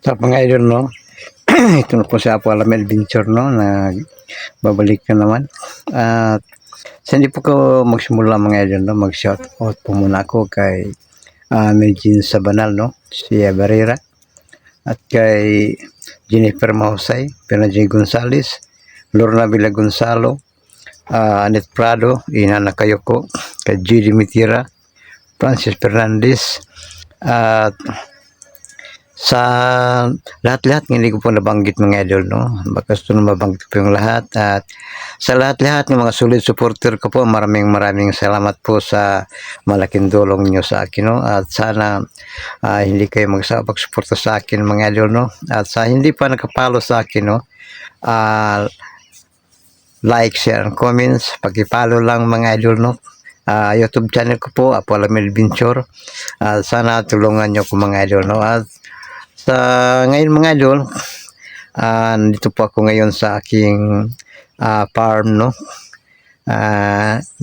Sa mga idol, no? Ito na po si Apo Alam Adventure, no? Na babalik na naman. At sa hindi po ko magsimula mga idol, no? Mag-shout out po muna ako kay Melgin Sabanal, no? Si Barrera. At kay Jennifer Mahusay, Pernajay Gonzales, Lorna Villa Gonzalo, Anet Prado, Inana Kayoko, kay Judy Mitira, Francis Fernandez, at sa lahat-lahat hindi ko po nabanggit mga idol, no? Baka gusto na mabanggit po yung lahat. At sa lahat-lahat ng mga solid supporter ko po, maraming salamat po sa malaking tulong nyo sa akin, no? At sana hindi kayo magsawa pagsuporta sa akin mga idol, no? At sa hindi pa nakapalo sa akin, no? Like, share, and comments, pag-follow lang mga idol, no? YouTube channel ko po, Apo Alam Adventure. Sana tulungan nyo ko mga idol, no? At sa ngayon mga idol, nandito po ako ngayon sa aking farm, no?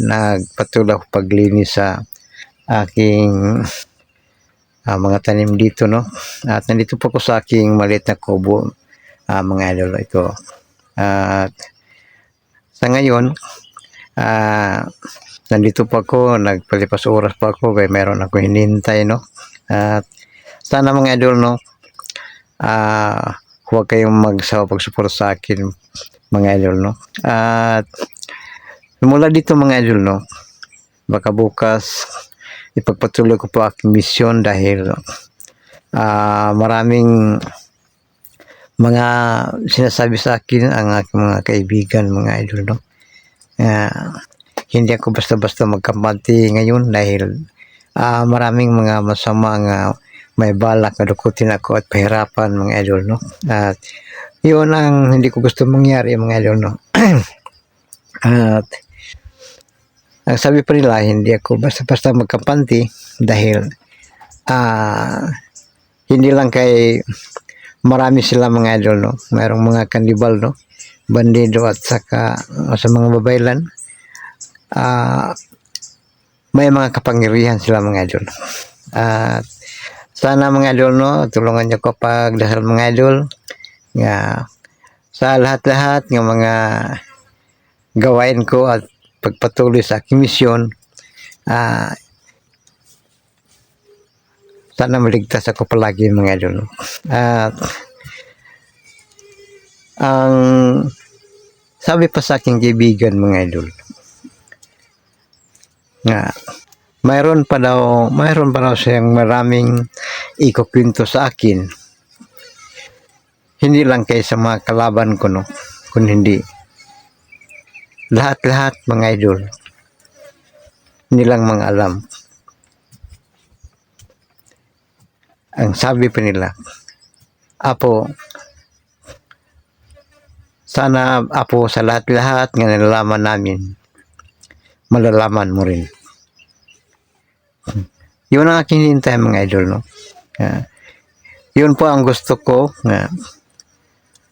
Nagpatuloy ako paglinis sa aking mga tanim dito, no? At nandito po ako sa aking maliit na kubo, mga idol, ito. At sa ngayon, nandito po ako, nagpalipas oras po ako, kaya meron ako hinihintay, no? At sana mga idol, no? Huwag kayong magsawa pag-support sa akin mga idol, no? At mula dito mga idol, no? Baka bukas ipagpatuloy ko po aking mission dahil maraming mga sinasabi sa akin ang aking mga kaibigan mga idol, no? Hindi ako basta-basta magkampante ngayon dahil maraming mga masama nga may balak na dukutin ako at pahirapan mga idol, no? At yun ang hindi ko gusto mangyari mga idol, no? At ang sabi pa nila, hindi ako basta-basta magkampante dahil hindi lang kay marami sila mga idol, no? Mayroong mga kanibal, no? Bandido at saka sa mga babaylan, may mga kapangyarihan sila mga idol. At sana mga idol, no, tulungan niyo ko pagdasal mga idol nga sa lahat-lahat ng mga gawain ko at pagpatuloy sa aking misyon. Sana maligtas ako palagi mga idol, no? At ang sabi pa sa aking kaibigan mga idol nga mayroon pa daw siyang maraming ikukwento sa akin, hindi lang kay sa mga kalaban ko, no, kundi hindi lahat mga idol, hindi lang mga alam. Ang sabi pa nila, Apo, sana Apo sa lahat-lahat nga nalalaman namin, malalaman mo rin. Yun ang aking hinintay mga idol, no? Yun po ang gusto ko,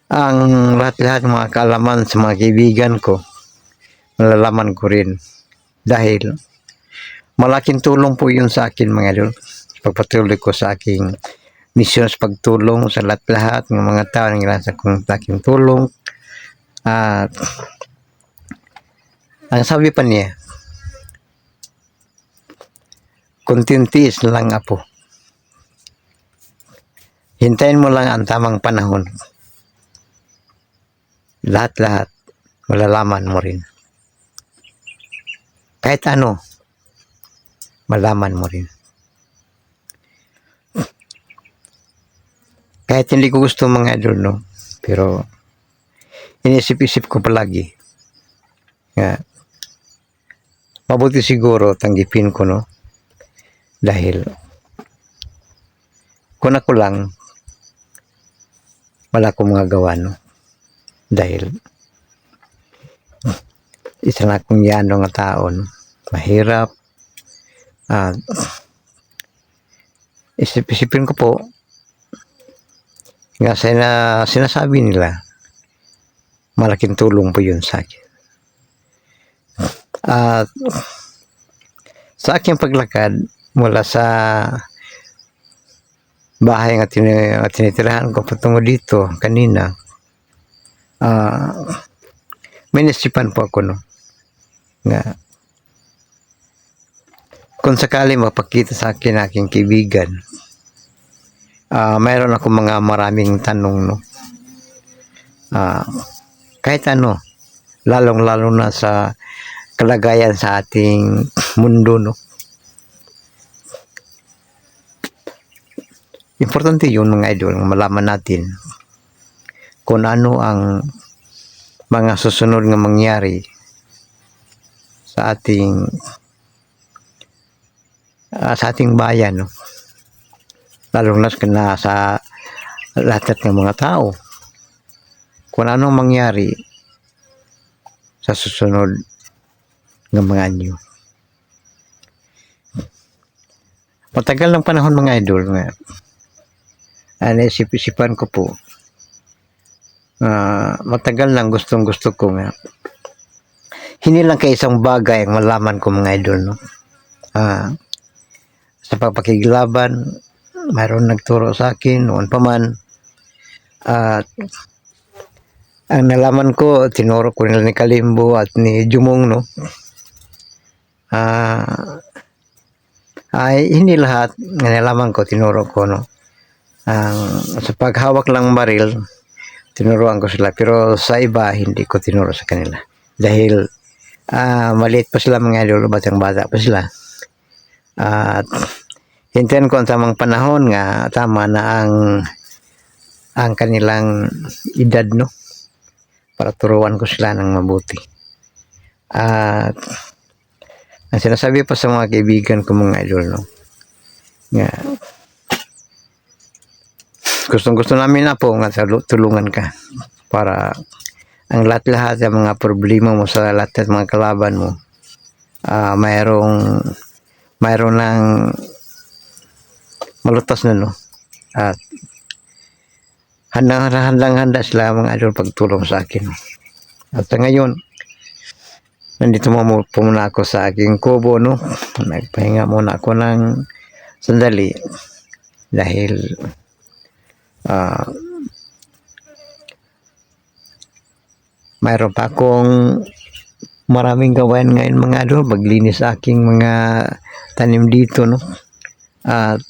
ang lahat-lahat ng mga kaalaman sa mga kaibigan ko, malalaman ko rin. Dahil malaking tulong po yun sa akin mga idol. Pagpatuloy ko sa aking misyon sa pagtulong sa lahat-lahat ng mga tao na nasa kong aking tulong. At ang sabi pa niya, kuntintiis lang Apo. Hintayin mo lang ang tamang panahon. Lahat-lahat, malalaman mo rin. Kahit ano, malaman mo rin. Kahit hindi ko gusto mga idol, no? Pero inisip-isip ko palagi. Mabuti siguro tanggipin ko, no? Dahil kung ako lang, wala akong mga gawa, no? Dahil isa na akong yano nga tao, no? Mahirap. Isip-isipin ko po nga sinasabi nila, malaking tulong po yun sa akin. At sa aking paglakad mula sa bahay nga tinitirahan ko patungo dito kanina. May nasipan po ako, no, nga kung sakali mapakita sa akin aking kaibigan, mayroon ako mga maraming tanong, no, kahit ano, lalong-lalo na sa kalagayan sa ating mundo, no. Importante yun, mga idol, malaman natin kung ano ang mga susunod nga mangyari sa ating bayan, no, lalo na sa lahat ng mga tao, kung anong mangyari sa susunod ng mga anyo. Matagal ng panahon, mga idol, nga naisip-isipan ko po, matagal lang gustong-gusto ko nga hindi lang kay isang bagay ang malaman ko, mga idol, no. Sa pagpakiglaban, mayroon nagturo sa akin noon pa man, at ang nalaman ko, tinuro ko nila ni Kalimbo at ni Jumong, no. Ay hindi lahat ng nalaman ko tinuro ko, no. Sa paghawak lang baril, tinuruan ko sila, pero sa iba hindi ko tinuro sa kanila dahil maliit pa sila, mga idol, batang-bata pa sila. At hintayin ko ang tamang panahon nga tama na ang kanilang edad, no, para turuan ko sila ng mabuti. At ang sinasabi pa sa mga kaibigan ko, mga idol, no, nga gustong-gusto namin na po nga tulungan ka para ang lahat-lahat ng mga problema mo sa lahat ng mga kalaban mo, mayroon ng malutas na, no, at handang-handa sila, mga idol, pagtulong sa akin. At ngayon, nandito po muna ako sa aking kubo, no. Nagpahinga muna ako ng sandali dahil mayroon pa akong maraming gawain ngayon, mga idol, maglinis sa aking mga tanim dito, no. At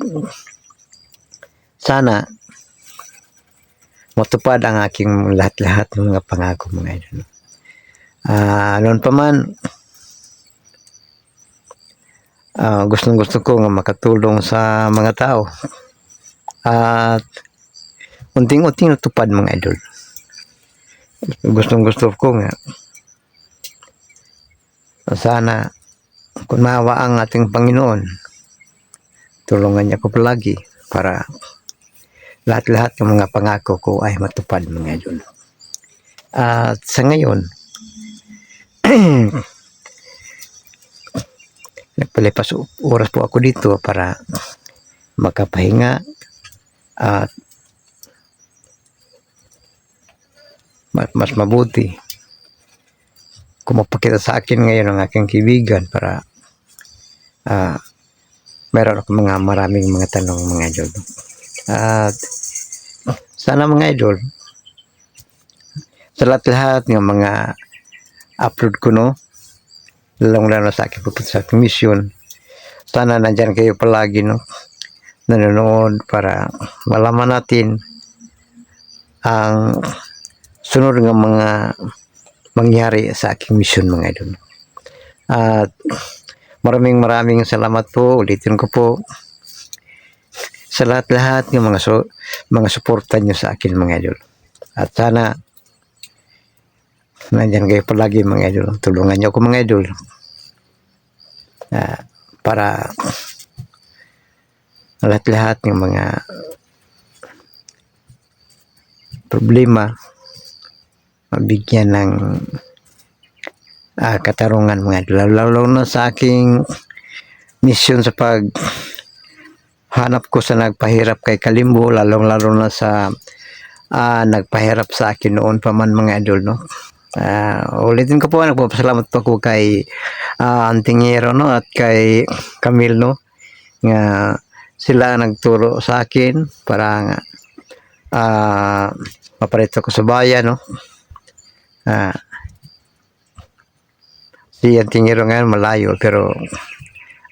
sana matupad ang aking lahat-lahat ng mga pangako, mga idol. Noon pa man, gustong-gusto ko nga makatulong sa mga tao at unting-unting natupad, mga idol. Gustong-gusto ko nga sana kung maawa ang ating Panginoon, tulungan niya ko palagi para lahat-lahat ng mga pangako ko ay matupad, mga idol. At sa ngayon, nagpalipas oras po ako dito para makapahinga at mas mabuti kung mapakita sa akin ngayon ang aking kaibigan para meron ako maraming mga tanong, mga idol. At sana, mga idol, sa lahat-lahat ng mga upload ko, no, lalong-lalo sa aking pupunta sa aking mission, sana nandyan kayo palagi, no, nanonood para malaman natin ang sunod ng mga mangyari sa aking mission, mga idol. At maraming salamat po, ulitin ko po, sa lahat-lahat ng mga suporta nyo sa akin, mga idol. At sana nandyan kayo palagi, mga idol. Tulungan nyo ako, mga idol, para lahat-lahat ng mga problema mabigyan ng katarungan, mga idol. Lalo na sa aking mission sa paghanap ko sa nagpahirap kay Kalimbo, lalo na sa nagpahirap sa akin noon pa man, mga idol, no. Ulitin ko po, nagpapasalamat po ako kay Antingero, no, at kay Camille, no, nga sila nagturo sa akin para maparito ko sa bayan, no. Ah, si Tingiro ngayon malayo, pero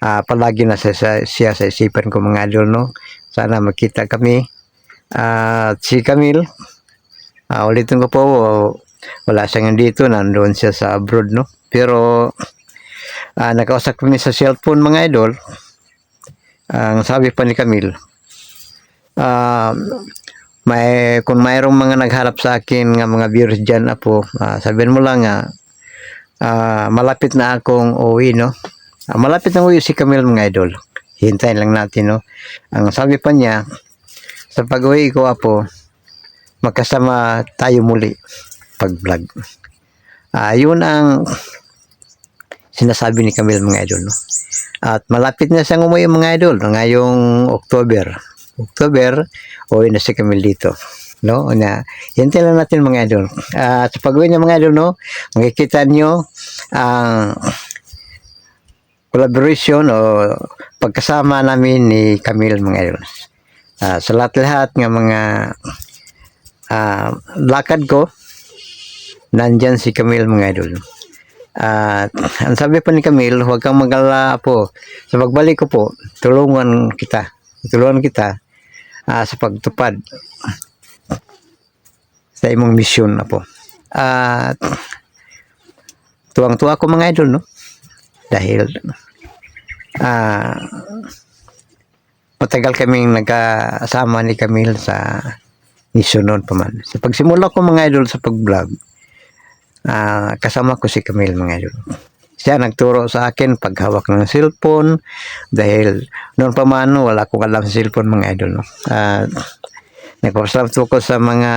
palagi na siya sa isipan ko mga idol, no. Sana magkita kami. At si Camille, ulitin ko po, wala siya ngayon dito, nandoon siya sa abroad, no. Pero nakausap kami sa cellphone mga idol. Ang sabi pa ni Camille, kung mayroong mga nagharap sa akin nga mga viewers dyan, Apo, sabihin mo lang malapit na akong uwi, no. Malapit na uwi si Camille mga idol. Hintayin lang natin, no. Ang sabi pa niya, sa pag-uwi ko, Apo, magkasama tayo muli pag-vlog. Yun ang sinasabi ni Camille mga idol, no. At malapit na siyang umuwi mga idol ngayong October, uwi na si Camille dito, no. Hintayin lang natin mga idol. At sa pag-uwi niya mga idol, no, makikita nyo ang collaboration o pagkasama namin ni Camille mga idol. Sa lahat-lahat ng mga lakad ko, nandyan si Camille mga idol. At ang sabi pa ni Camille, huwag kang mag-alala po. Sa pagbalik ko po, tulungan kita sa pagtupad sa imong misyon na po. At tuwang-tuwa ko mga idol, no, dahil matagal kaming nagkasama ni Camille sa misyon noon pa man. Sa pagsimula ko mga idol sa pag-vlog, kasama ko si Camille mga idol. Siya nagturo sa akin paghawak ng cellphone, dahil noon pa man wala akong alam sa cellphone mga idol, no. Nagpapasalamat ko sa mga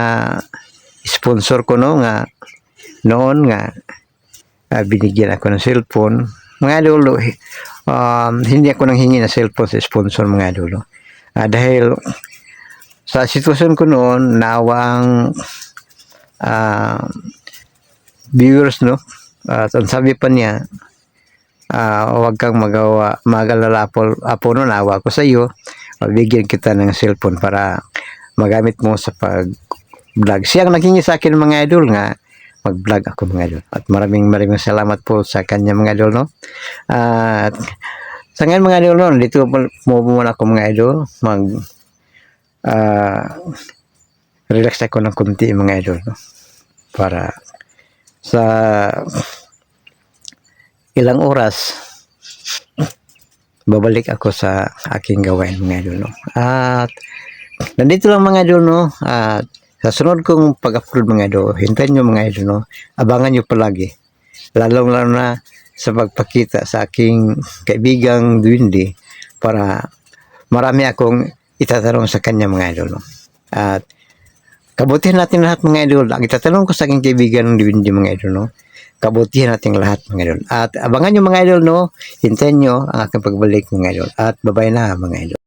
sponsor ko, no, nga noon nga binigyan ako ng cellphone mga idol. Hindi ako nang hingi ng cellphone sa sponsor mga idol, no. Dahil sa sitwasyon ko noon, nawang viewers, no. At ang sabi pa niya, huwag kang mag-alala Apo, no, nawa ko sa iyo, bigyan kita ng cellphone para magamit mo sa pag-vlog. Siya ang naghingi sa akin mga idol nga mag-vlog ako mga idol. At maraming salamat po sa kanya mga idol, no. At sa ngayon mga idol, no, dito muna ako mga idol, relax ako ng kunti mga idol, no, para sa ilang oras babalik ako sa aking gawain mga idol, no. At nandito lang mga idol, no. At sa sunod kong pag-upload mga idol, hintayin nyo mga idol, no. Abangan nyo palagi, lalong lalo na sa pagpakita sa aking kaibigang Duwindi, para marami akong itatanong sa kanya mga idol, no. At kabutihan natin lahat mga idol. Ang itatanong ko sa aking kaibigan ng Duwindi mga idol, no, kabutihan natin lahat mga idol. At abangan nyo mga idol, no. Hintayin nyo ang aking pagbalik mga idol. At babay na mga idol.